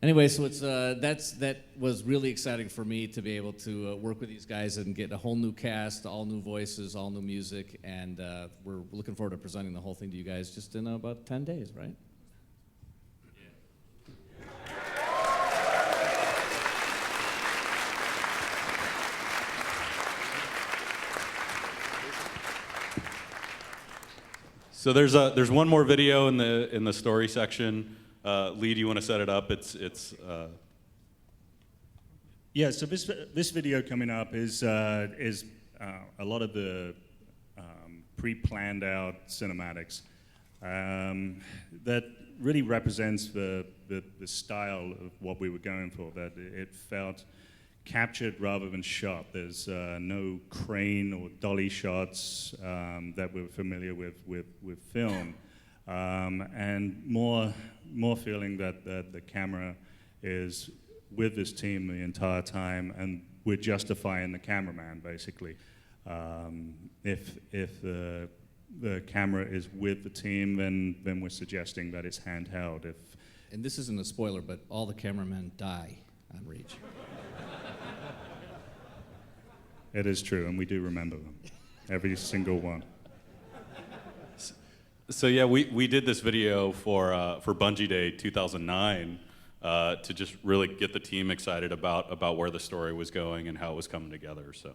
Anyway, so it's that was really exciting for me to be able to work with these guys and get a whole new cast, all new voices, all new music, and we're looking forward to presenting the whole thing to you guys just in about 10 days, right? So there's one more video in the story section. Lee, do you want to set it up? Yeah. So this video coming up is a lot of the pre-planned out cinematics that really represents the style of what we were going for. That it felt captured rather than shot. There's no crane or dolly shots that we're familiar with film, and more feeling that the camera is with this team the entire time, and we're justifying the cameraman basically. If the camera is with the team, then we're suggesting that it's handheld. And this isn't a spoiler, but all the cameramen die on Reach. It is true, and we do remember them, every single one. So yeah, we did this video for Bungie Day 2009 to just really get the team excited about where the story was going and how it was coming together. So.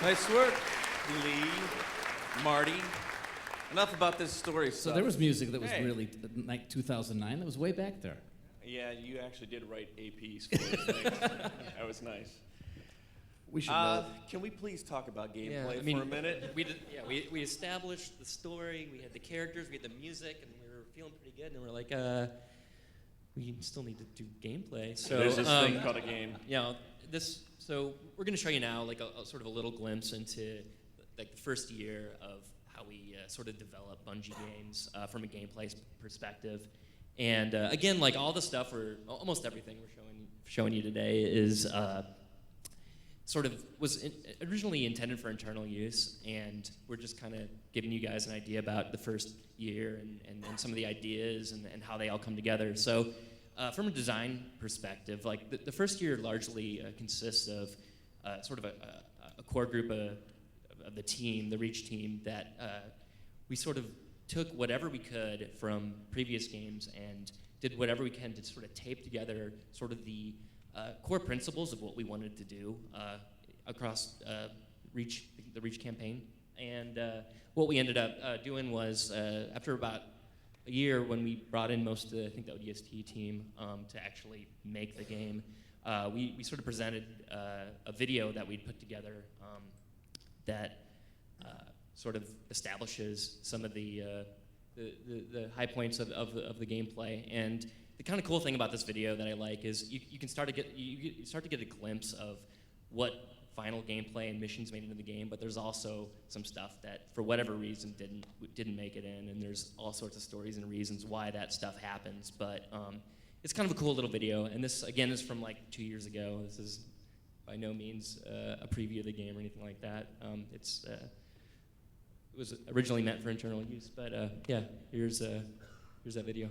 Nice work, Lee, Marty. Enough about this story So stuff. there was music that was really like 2009. That was way back there. Yeah, you actually did write a piece for this thing. That was nice. We should know. Can we please talk about gameplay Yeah, I mean, for a minute? We established the story, we had the characters, we had the music, and we were feeling pretty good. And we're like, we still need to do gameplay. So there's this thing called a game. Yeah, so we're going to show you now like a sort of a little glimpse into like the first year of how we sort of develop Bungie games from a gameplay perspective. And again, like all the stuff almost everything we're showing you today is was originally intended for internal use, and we're just kind of giving you guys an idea about the first year and some of the ideas and how they all come together. So from a design perspective, like the first year largely consists of sort of a core group of the team, the Reach team, that we sort of took whatever we could from previous games and did whatever we can to sort of tape together sort of the core principles of what we wanted to do across the Reach campaign. And what we ended up doing was, after about a year, when we brought in most of the ODST team to actually make the game, we sort of presented a video that we'd put together that sort of establishes some of the high points of the gameplay. And the kind of cool thing about this video that I like is you can start to get a glimpse of what final gameplay and missions made into the game, but there's also some stuff that for whatever reason didn't make it in, and there's all sorts of stories and reasons why that stuff happens. But it's kind of a cool little video, and this again is from like 2 years ago. This is by no means a preview of the game or anything like that. It was originally meant for internal use, but yeah, here's that video.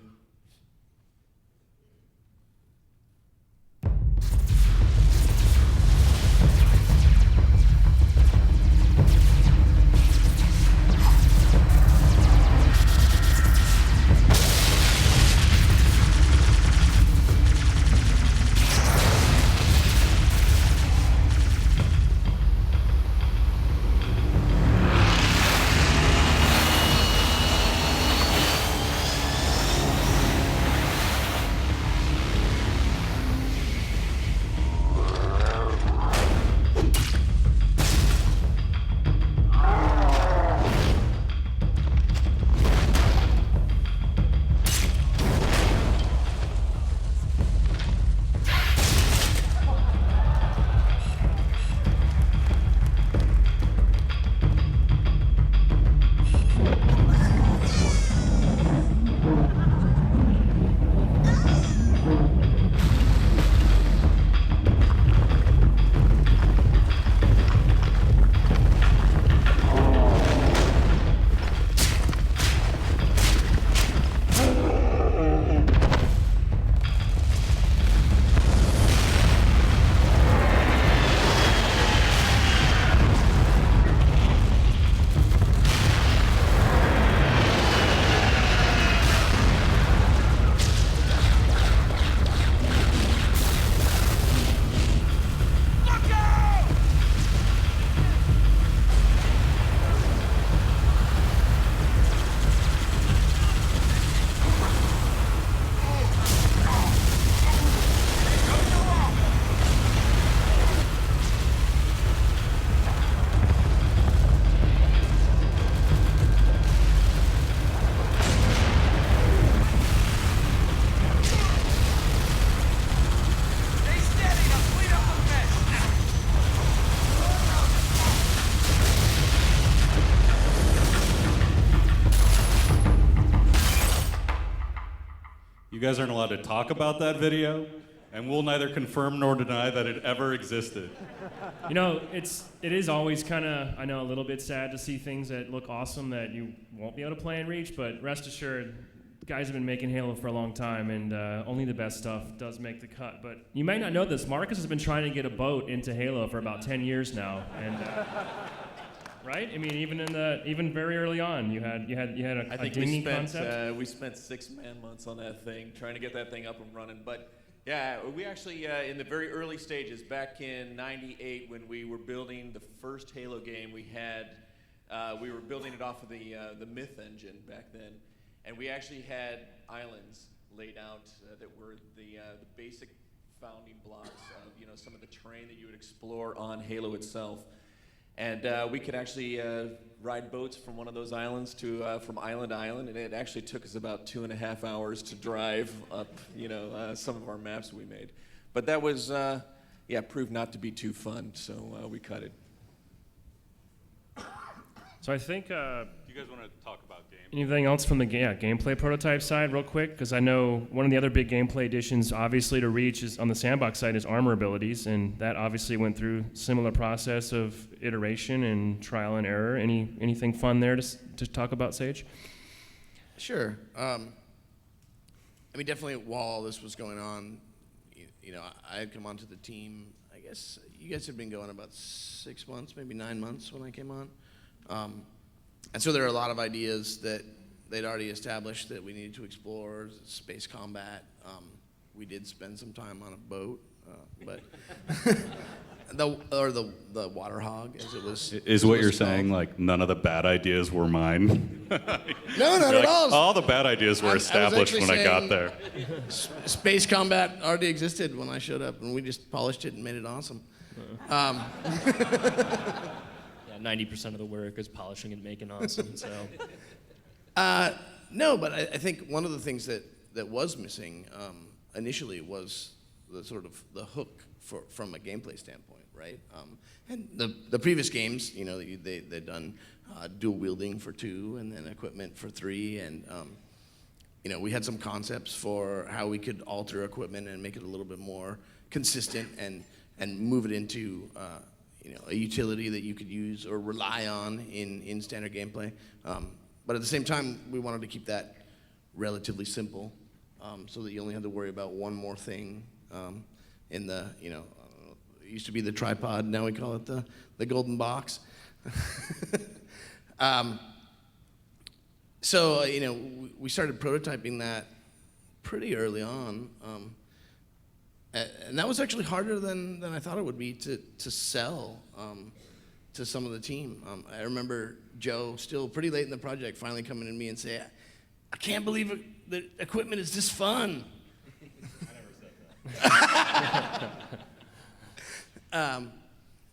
You guys aren't allowed to talk about that video, and we'll neither confirm nor deny that it ever existed. You know, it is always kind of, I know, a little bit sad to see things that look awesome that you won't be able to play in Reach, but rest assured, guys have been making Halo for a long time, and only the best stuff does make the cut. But you may not know this, Marcus has been trying to get a boat into Halo for about 10 years now, and right? I mean, even very early on, you had a dinghy concept. We spent 6 man-months on that thing, trying to get that thing up and running. But yeah, we actually, in the very early stages, back in '98, when we were building the first Halo game, we were building it off of the Myth engine back then, and we actually had islands laid out that were the basic founding blocks of some of the terrain that you would explore on Halo itself. And we could actually ride boats from one of those islands to from island to island, and it actually took us about 2.5 hours to drive up, some of our maps we made. But that was, proved not to be too fun, so we cut it. So I think. Do you guys want to talk about gameplay? Anything else from the gameplay prototype side, real quick? Because I know one of the other big gameplay additions, obviously, to Reach is on the sandbox side is armor abilities, and that obviously went through similar process of iteration and trial and error. Anything fun there to talk about, Sage? Sure. I mean, definitely while all this was going on, you know, I had come onto the team. I guess you guys had been going about 6 months, maybe 9 months when I came on. And so there are a lot of ideas that they'd already established that we needed to explore, space combat. We did spend some time on a boat, but the water hog, as it was. Is what you're saying, like, none of the bad ideas were mine? No, not at all. All the bad ideas were established when I got there. Space combat already existed when I showed up, and we just polished it and made it awesome. Yeah, 90% of the work is polishing and making awesome. So. No, but I think one of the things that was missing initially was the sort of the hook from a gameplay standpoint, right? And the previous games, you know, they'd done dual wielding for 2 and then equipment for 3, and you know, we had some concepts for how we could alter equipment and make it a little bit more consistent and move it into you know, a utility that you could use or rely on in standard gameplay. But at the same time, we wanted to keep that relatively simple, so that you only had to worry about one more thing in the, you know, it used to be the tripod, now we call it the golden box. So, you know, we started prototyping that pretty early on. And that was actually harder than I thought it would be to sell to some of the team. I remember Joe, still pretty late in the project, finally coming to me and say, I can't believe the equipment is this fun. I never said that.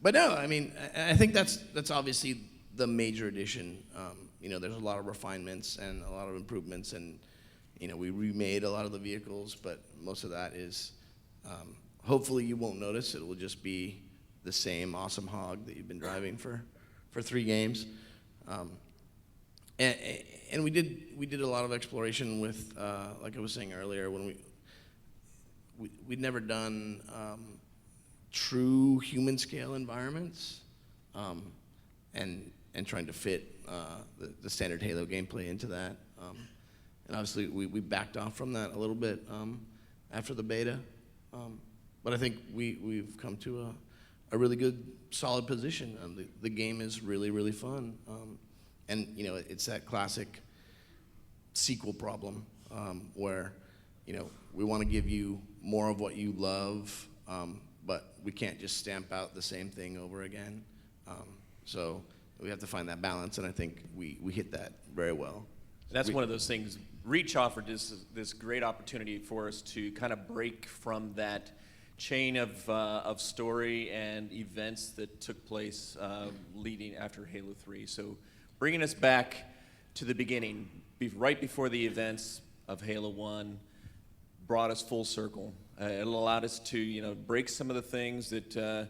But no, I mean, I think that's obviously the major addition. You know, there's a lot of refinements and a lot of improvements, and you know, we remade a lot of the vehicles, but most of that is hopefully you won't notice. It will just be the same awesome hog that you've been driving for 3 games. And we did a lot of exploration with, like I was saying earlier, when we'd never done true human scale environments, and trying to fit the standard Halo gameplay into that. And obviously we backed off from that a little bit after the beta. But I think we've come to a really good, solid position. The game is really, really fun. And you know, it's that classic sequel problem where, you know, we want to give you more of what you love, but we can't just stamp out the same thing over again. So we have to find that balance, and I think we hit that very well. That's one of those things. Reach offered this great opportunity for us to kind of break from that chain of story and events that took place leading after Halo 3. So bringing us back to the beginning, right before the events of Halo 1, brought us full circle. It allowed us to, you know, break some of the things that,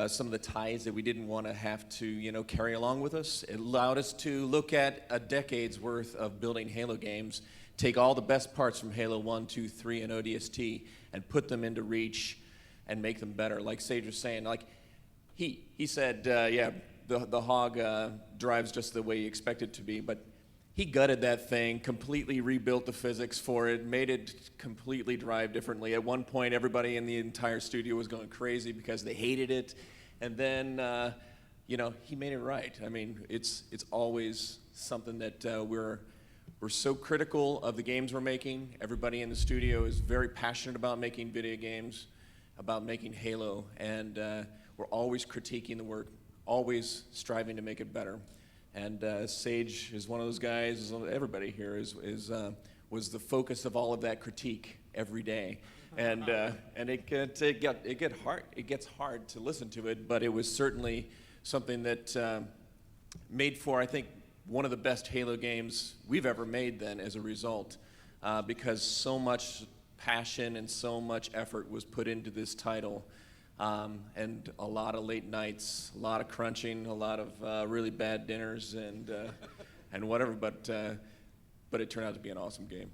some of the ties that we didn't want to have to, you know, carry along with us. It allowed us to look at a decade's worth of building Halo games, take all the best parts from Halo 1, 2, 3, and ODST, and put them into Reach and make them better. Like Sage was saying, like he said, yeah, the hog drives just the way you expect it to be, but he gutted that thing, completely rebuilt the physics for it, made it completely drive differently. At one point, everybody in the entire studio was going crazy because they hated it, and then, you know, he made it right. I mean, it's always something that we're so critical of the games we're making. Everybody in the studio is very passionate about making video games, about making Halo, and we're always critiquing the work, always striving to make it better. And Sage is one of those guys. Everybody here was the focus of all of that critique every day, and it gets hard to listen to it, but it was certainly something that made for, I think, one of the best Halo games we've ever made. Then, as a result, because so much passion and so much effort was put into this title. And a lot of late nights, a lot of crunching, a lot of really bad dinners, and whatever. But but it turned out to be an awesome game.